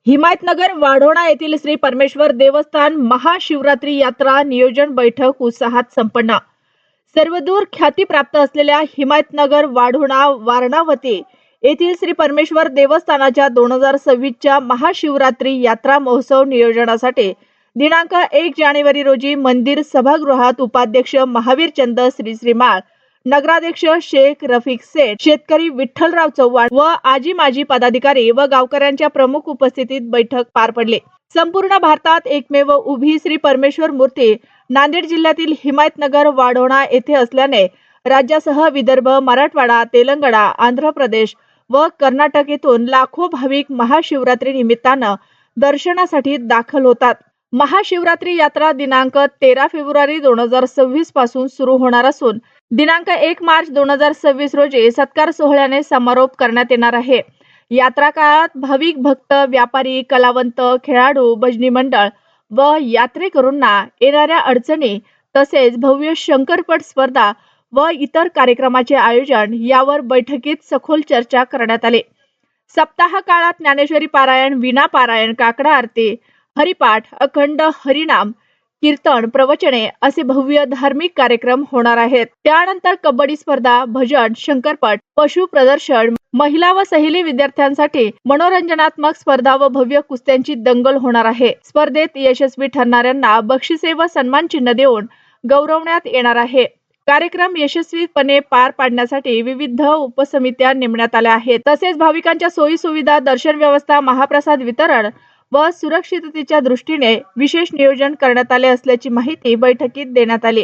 हिमायतनगर वाढोणा येथील श्री परमेश्वर देवस्थान महाशिवरात्री यात्रा नियोजन बैठक उत्साहात संपन्न। सर्वदूर ख्याती प्राप्त असलेल्या हिमायतनगर वाढोणा वारणावती येथील श्री परमेश्वर देवस्थानाच्या 2026च्या महाशिवरात्री यात्रा महोत्सव नियोजनासाठी दिनांक 1 जानेवारी रोजी मंदिर सभागृहात उपाध्यक्ष महावीर चंद श्रीमाळ, नगराध्यक्ष शेख रफिक सेठ, शेतकरी विठ्ठलराव चव्हाण व आजी माजी पदाधिकारी व गावकऱ्यांच्या प्रमुख उपस्थितीत बैठक पार पडली। संपूर्ण भारतात एकमेव उभी श्री परमेश्वर मूर्ती नांदेड जिल्ह्यातील हिमायतनगर वाढोणा येथे असल्याने राज्यासह विदर्भ, मराठवाडा, तेलंगणा, आंध्र प्रदेश व कर्नाटक येथून लाखो भाविक महाशिवरात्री निमित्तानं दर्शनासाठी दाखल होतात। महाशिवरात्री यात्रा दिनांक 13 फेब्रुवारी 2026 पासून सुरू होणार असून दिनांक 1 मार्च 2026 रोजी सत्कार सोहळ्याने समारोप करण्यात येणार आहे। यात्रा काळात भाविक भक्त, व्यापारी, कलावंत, खेळाडू, भजनी मंडळ व यात्रेकरूंना येणाऱ्या अडचणी तसेच भव्य शंकरपट स्पर्धा व इतर कार्यक्रमाचे आयोजन यावर बैठकीत सखोल चर्चा करण्यात आली। सप्ताह काळात ज्ञानेश्वरी पारायण, वीणा पारायण, काकडा आरती, हरिपाठ, अखंड हरिनाम, कीर्तन, प्रवचने असे भव्य धार्मिक कार्यक्रम होणार आहेत। त्यानंतर कबड्डी स्पर्धा, भजन, शंकरपट, पशु प्रदर्शन, महिला व सहेली विद्यार्थ्यांसाठी मनोरंजनात्मक स्पर्धा व भव्य कुस्त्यांची दंगल होणार आहे। स्पर्धेत यशस्वी ठरणाऱ्यांना बक्षिसे व सन्मान चिन्ह देऊन गौरवण्यात येणार आहे। कार्यक्रम यशस्वीपणे पार पाडण्यासाठी विविध उपसमित्या नेमण्यात आल्या आहेत। तसेच भाविकांच्या सोयी सुविधा, दर्शन व्यवस्था, महाप्रसाद वितरण व सुरक्षिततेच्या दृष्टीने विशेष नियोजन करण्यात आले असल्याची माहिती बैठकीत देण्यात आली।